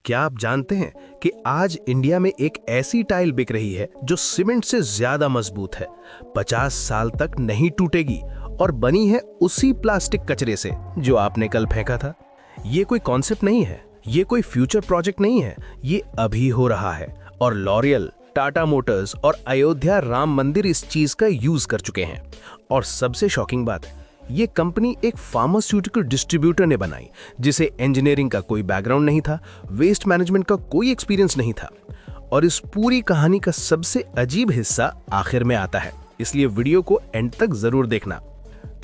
क्या आप जानते हैं कि आज इंडिया में एक ऐसी टाइल बिक रही है जो सीमेंट से ज्यादा मजबूत है, 50 साल तक नहीं टूटेगी और बनी है उसी प्लास्टिक कचरे से जो आपने कल फेंका था। ये कोई कॉन्सेप्ट नहीं है, ये कोई फ्यूचर प्रोजेक्ट नहीं है, ये अभी हो रहा है और लॉरियल, टाटा मोटर्स और अयोध्या राम मंदिर इस चीज का यूज कर चुके हैं। और सबसे शॉकिंग बात, ये कंपनी एक फार्मास्यूटिकल डिस्ट्रीब्यूटर ने बनाई जिसे इंजीनियरिंग का कोई बैकग्राउंड नहीं था, वेस्ट मैनेजमेंट का कोई एक्सपीरियंस नहीं था। और इस पूरी कहानी का सबसे अजीब हिस्सा आखिर में आता है, इसलिए वीडियो को एंड तक जरूर देखना।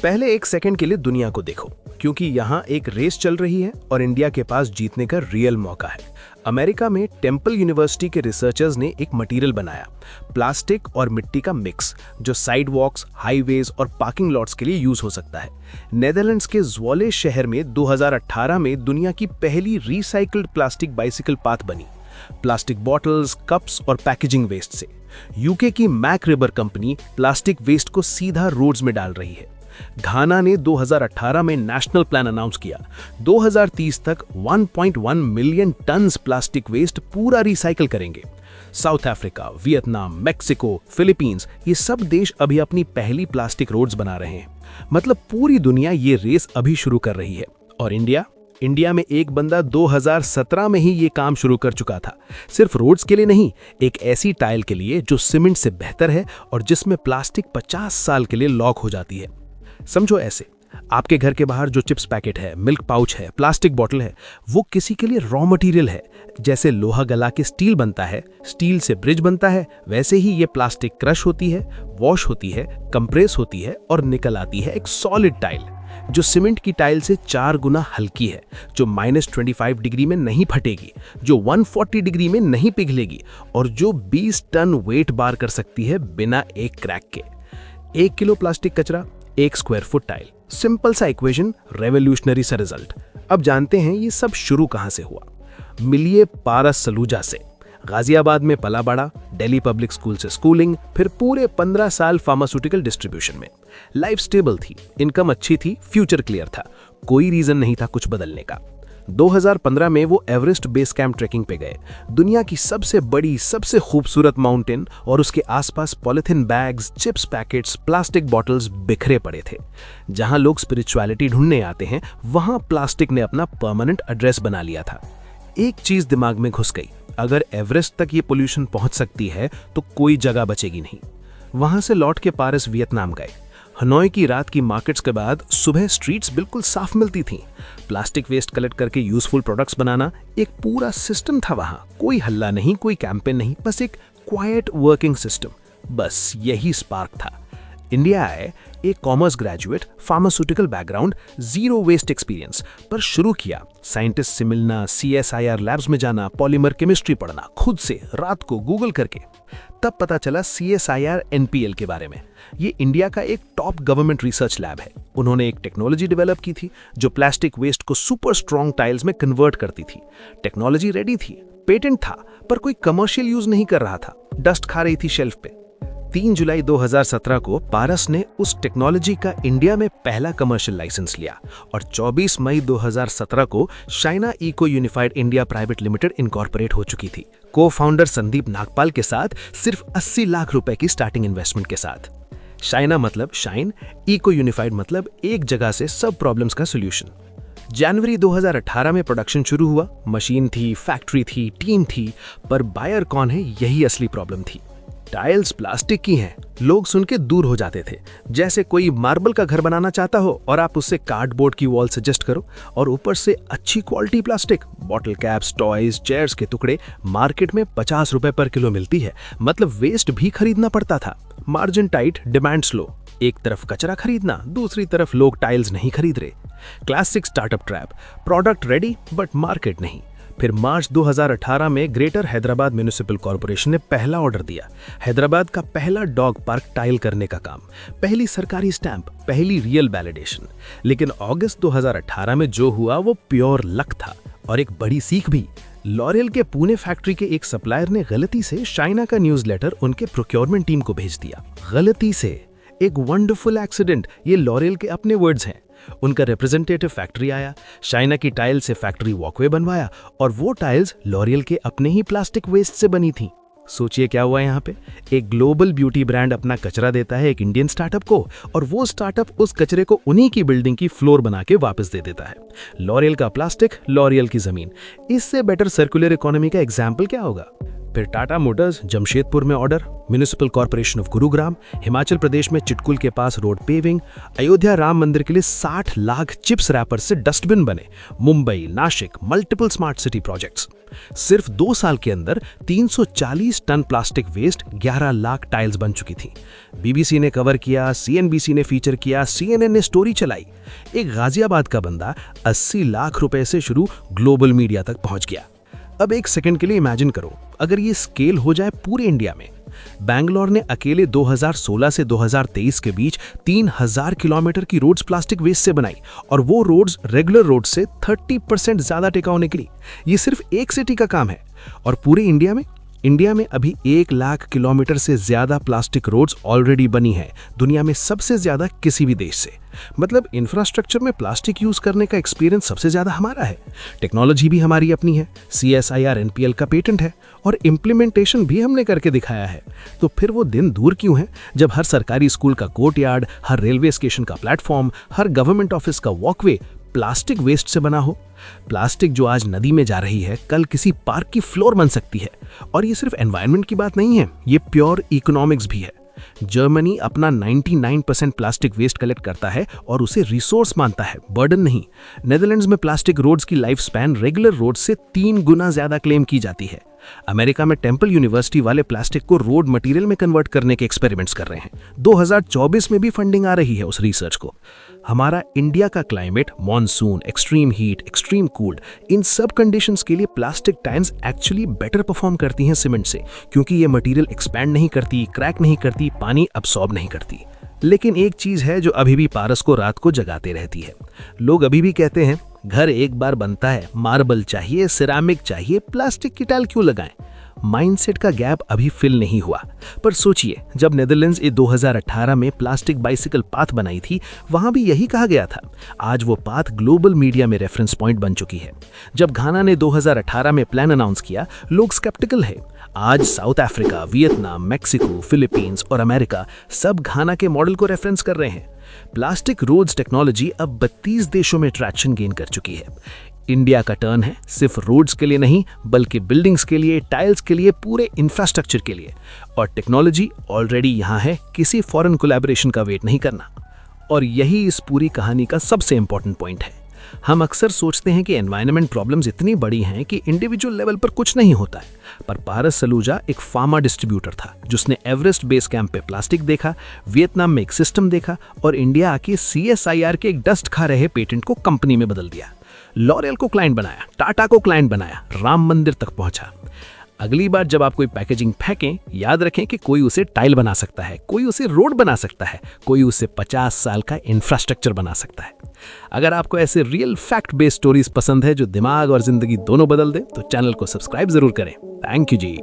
पहले एक सेकंड के लिए दुनिया को देखो, क्योंकि यहाँ एक रेस चल रही है और इंडिया के पास जीतने का रियल मौका है। अमेरिका में टेम्पल यूनिवर्सिटी के रिसर्चर्स ने एक मटेरियल बनाया, प्लास्टिक और मिट्टी का मिक्स, जो साइडवॉक्स, हाईवेज और पार्किंग लॉट्स के लिए यूज हो सकता है। नेदरलैंड्स के ज़्वोले शहर में 2018 में दुनिया की पहली रिसाइकल्ड प्लास्टिक बाइसिकल पाथ बनी, प्लास्टिक बॉटल्स, कप्स और पैकेजिंग वेस्ट से। यूके की मैक रिबर कंपनी प्लास्टिक वेस्ट को सीधा रोड्स में डाल रही है। घाना ने 2018 में नेशनल प्लान अनाउंस किया, 2030 तक 1.1 मिलियन टन्स प्लास्टिक वेस्ट पूरा रिसाइकल करेंगे। South Africa, Vietnam, Mexico, Philippines, ये सब अभी अभी अपनी पहली प्लास्टिक रोड्स बना रहे हैं। मतलब पूरी दुनिया ये रेस अभी शुरू कर रही है। और इंडिया में एक बंदा 2017 में ही ये काम शुरू कर चुका था, सिर्फ रोड्स के लिए नहीं, एक ऐसी टाइल के लिए जो सीमेंट से बेहतर है और जिसमें प्लास्टिक 50 साल के लिए लॉक हो जाती है। समझो ऐसे, आपके घर के बाहर जो चिप्स पैकेट है, मिल्क पाउच है, प्लास्टिक बॉटल है, वो किसी के लिए रॉ मटेरियल है। जैसे लोहा गला के स्टील बनता है, स्टील से ब्रिज बनता है, वैसे ही ये प्लास्टिक क्रश होती है, वॉश होती है, कंप्रेस होती है और निकल आती है एक सॉलिड टाइल, जो सीमेंट की टाइल से 4 गुना हल्की है, जो -25 डिग्री में नहीं फटेगी, जो 140 डिग्री में नहीं पिघलेगी और जो 20 टन वेट बार कर सकती है बिना एक क्रैक के। 1 किलो प्लास्टिक कचरा, 1 स्क्वायर फुट टाइल। सिंपल सा इक्वेशन, रेवोल्यूशनरी सा रिजल्ट। अब जानते हैं ये सब शुरू कहां से हुआ। मिलिए पारस सलूजा से। गाजियाबाद में पला बड़ा, दिल्ली पब्लिक स्कूल से स्कूलिंग, फिर पूरे 15 साल फार्मास्यूटिकल डिस्ट्रीब्यूशन में। लाइफ स्टेबल थी, इनकम अच्छी थी, फ्यूचर क्लियर था, कोई रीजन नहीं था कुछ बदलने का। 2015 में वो एवरेस्ट बेस कैंप ट्रेकिंग पे गए, दुनिया की सबसे बड़ी, सबसे खूबसूरत माउंटेन, और उसके आसपास polythene bags, chips packets, plastic bottles बिखरे पड़े थे। जहां लोग स्पिरिचुअलिटी ढूंढने आते हैं, वहां प्लास्टिक ने अपना परमानेंट एड्रेस बना लिया था। एक चीज दिमाग में घुस गई, अगर एवरेस्ट तक ये पोल्यूशन पहुंच सकती है तो कोई जगह बचेगी नहीं। वहां से लौट के पारस वियतनाम गए। हनोई की रात की मार्केट्स के बाद सुबह स्ट्रीट्स बिल्कुल साफ मिलती थीं। प्लास्टिक वेस्ट कलेक्ट करके यूजफुल प्रोडक्ट्स बनाना एक पूरा सिस्टम था वहां। कोई हल्ला नहीं, कोई कैंपेन नहीं, बस एक क्वाइट वर्किंग सिस्टम। बस यही स्पार्क था। इंडिया आए, एक commerce graduate, pharmaceutical background, zero waste experience, पर शुरू किया साइंटिस्ट से मिलना, CSIR लैब्स में जाना, पॉलीमर केमिस्ट्री पढ़ना, खुद से रात को गूगल करके। तब पता चला CSIR NPL के बारे में। ये इंडिया का एक टॉप गवर्नमेंट रिसर्च लैब है। उन्होंने एक टेक्नोलॉजी डेवलप की थी जो प्लास्टिक वेस्ट को सुपर स्ट्रॉन्ग टाइल्स में कन्वर्ट करती थी। टेक्नोलॉजी रेडी थी, पेटेंट था, पर कोई कमर्शियल यूज नहीं कर रहा था, डस्ट खा रही थी शेल्फ पे। 3 जुलाई 2017 को पारस ने उस टेक्नोलॉजी का इंडिया में पहला कमर्शियल लाइसेंस लिया और 24 मई 2017 को Shaina eco unified India private limited incorporate हो चुकी थी, को फाउंडर संदीप नागपाल के साथ, सिर्फ 80 लाख रुपए की स्टार्टिंग इन्वेस्टमेंट के साथ। शाइना मतलब शाइन, इको यूनिफाइड मतलब एक जगह से सब प्रॉब्लम्स का सोल्यूशन। जनवरी 2018 में प्रोडक्शन शुरू हुआ। मशीन थी, फैक्ट्री थी, टीम थी, पर बायर कौन है, यही असली प्रॉब्लम थी। टाइल्स प्लास्टिक की हैं, लोग सुन के दूर हो जाते थे। जैसे कोई मार्बल का घर बनाना चाहता हो और आप उससे कार्डबोर्ड की वॉल सजेस्ट करो और ऊपर से अच्छी quality plastic, bottle caps, toys, chairs के टुकड़े मार्केट में 50 रुपए पर किलो मिलती है। मतलब वेस्ट भी खरीदना पड़ता था। Margin tight, demand slow. एक तरफ कचरा खरीदना, दूसरी तरफ लोग टाइल्स नहीं खरीद रहे। Classic startup trap, product ready but market नहीं। फिर मार्च 2018 में ग्रेटर हैदराबाद म्युनिसिपल कॉर्पोरेशन ने पहला ऑर्डर दिया। हैदराबाद का पहला डॉग पार्क टाइल करने का काम, पहली सरकारी स्टैंप, पहली रियल वैलिडेशन। लेकिन अगस्त 2018 में जो हुआ वो प्योर लक था और एक बड़ी सीख भी। लॉरियल के पुणे फैक्ट्री के एक सप्लायर ने गलती से शाइना का न्यूज़लेटर उनके प्रोक्योरमेंट टीम को भेज दिया। गलती से, एक वंडरफुल एक्सीडेंट, ये लॉरियल के अपने वर्ड्स हैं। उनका रिप्रेजेंटेटिव फैक्ट्री आया, चाइना की टाइल से फैक्ट्री वॉकवे बनवाया और वो टाइल्स लॉरियल के अपने ही प्लास्टिक वेस्ट से बनी थी। सोचिए क्या हुआ यहाँ पे, एक ग्लोबल ब्यूटी ब्रांड अपना कचरा देता है एक इंडियन स्टार्टअप को और वो स्टार्टअप उस कचरे को उन्हीं की बिल्डिंग की फ्लोर बना के वापस दे देता है। लॉरियल का प्लास्टिक, लॉरियल की जमीन, इससे बेटर सर्कुलर इकोनॉमी का एग्जाम्पल क्या होगा। फिर टाटा मोटर्स जमशेदपुर में order, municipal corporation of Gurugram, Himachal Pradesh में चिटकुल के पास रोड पेविंग, अयोध्या राम मंदिर के लिए 60 लाख चिप्स रैपर से डस्टबिन बने, Mumbai, Nashik, multiple smart city projects. सिर्फ 2 साल के अंदर 340 ton plastic waste, 11 lakh tiles बन चुकी थी। बीबीसी ने कवर किया, सीएनबीसी ने फीचर किया, सीएनएन ने स्टोरी चलाई। एक गाजियाबाद का बंदा 80 लाख रुपए से शुरू ग्लोबल मीडिया तक पहुंच गया। अब एक सेकंड के लिए इमेजिन करो, अगर ये स्केल हो जाए पूरे इंडिया में। बैंगलोर ने अकेले 2016 से 2023 के बीच 3000 किलोमीटर की रोड्स प्लास्टिक वेस्ट से बनाई और वो रोड्स रेगुलर रोड से 30% ज्यादा टिकाऊ निकली। ये सिर्फ एक सिटी का काम है। और पूरे इंडिया में अभी 1 लाख किलोमीटर से ज्यादा प्लास्टिक रोड्स ऑलरेडी बनी है, दुनिया में सबसे ज्यादा किसी भी देश से। मतलब इंफ्रास्ट्रक्चर में प्लास्टिक यूज करने का एक्सपीरियंस सबसे ज्यादा हमारा है। टेक्नोलॉजी भी हमारी अपनी है, CSIR NPL का पेटेंट है और इम्प्लीमेंटेशन भी हमने करके दिखाया है। तो फिर वो दिन दूर क्यों है जब हर सरकारी स्कूल का कोर्टयार्ड, हर रेलवे स्टेशन का प्लेटफॉर्म, हर गवर्नमेंट ऑफिस का वॉकवे प्लास्टिक वेस्ट से बना हो। प्लास्टिक जो आज नदी में जा रही है, कल किसी पार्क की फ्लोर बन सकती है। और ये सिर्फ एनवायरनमेंट की बात नहीं है, ये प्योर इकोनॉमिक्स भी है। जर्मनी अपना 99% प्लास्टिक वेस्ट कलेक्ट करता है और उसे रिसोर्स मानता है, बर्डन नहीं। नेदरलैंड्स में प्लास्टिक रोड्स की लाइफ स्पैन रेगुलर रोड से 3 गुना ज्यादा क्लेम की जाती है। अमेरिका में टेम्पल यूनिवर्सिटी वाले प्लास्टिक को रोड मटेरियल में कन्वर्ट करने के एक्सपेरिमेंट्स कर रहे हैं। 2024 में भी फंडिंग आ रही है उस रिसर्च को। हमारा इंडिया का climate, monsoon, extreme heat, extreme cold, इन सब कंडीशंस के लिए plastic tiles actually better perform करती हैं सीमेंट से, क्योंकि ये मटेरियल एक्सपैंड नहीं करती, क्रैक नहीं करती, पानी अब्सॉर्ब नहीं करती। लेकिन एक चीज है जो अभी भी पारस को रात को जगाते रहती है। लोग अभी भी कहते हैं घर एक बार बनता है, मार्बल चाहिए, सिरामिक चाहिए, प्लास्टिक की टाइल क्यों लगाएं। माइंडसेट का गैप अभी फिल नहीं हुआ। पर सोचिए, जब नेदरलैंड्स 2018 में प्लास्टिक बाइसिकल पाथ बनाई थी, वहां भी यही कहा गया था। आज वो पाथ ग्लोबल मीडिया में रेफरेंस पॉइंट बन चुकी है। जब घाना ने 2018 में प्लान अनाउंस किया, लोग स्केप्टिकल है। आज south Africa, Vietnam, Mexico, Philippines और अमेरिका सब घाना के मॉडल को रेफरेंस कर रहे हैं। प्लास्टिक रोड्स टेक्नोलॉजी अब 32 देशों में ट्रैक्शन गेन कर चुकी है। इंडिया का टर्न है, सिर्फ रोड्स के लिए नहीं बल्कि बिल्डिंग्स के लिए, टाइल्स के लिए, पूरे इंफ्रास्ट्रक्चर के लिए। और टेक्नोलॉजी ऑलरेडी यहाँ है, किसी फॉरेन कोलैबोरेशन का वेट नहीं करना। और यही इस पूरी कहानी का सबसे इंपॉर्टेंट पॉइंट है। हम अक्सर सोचते हैं कि एनवायरनमेंट प्रॉब्लम्स इतनी बड़ी हैं कि इंडिविजुअल लेवल पर कुछ नहीं होता है। पर पारस सलूजा एक फार्मा डिस्ट्रीब्यूटर था जिसने एवरेस्ट बेस कैंप पे प्लास्टिक देखा, वियतनाम में एक सिस्टम देखा और इंडिया आके CSIR के एक डस्ट खा रहे पेटेंट को कंपनी में बदल दिया। लॉरियल को क्लाइंट बनाया, टाटा को क्लाइंट बनाया, राम मंदिर तक पहुंचा। अगली बार जब आप कोई पैकेजिंग फेंकें, याद रखें कि कोई उसे टाइल बना सकता है, कोई उसे रोड बना सकता है, कोई उसे 50 साल का इंफ्रास्ट्रक्चर बना सकता है। अगर आपको ऐसे रियल फैक्ट बेस्ड स्टोरीज पसंद है जो दिमाग और जिंदगी दोनों बदल दे, तो चैनल को सब्सक्राइब जरूर करें। Thank you ji.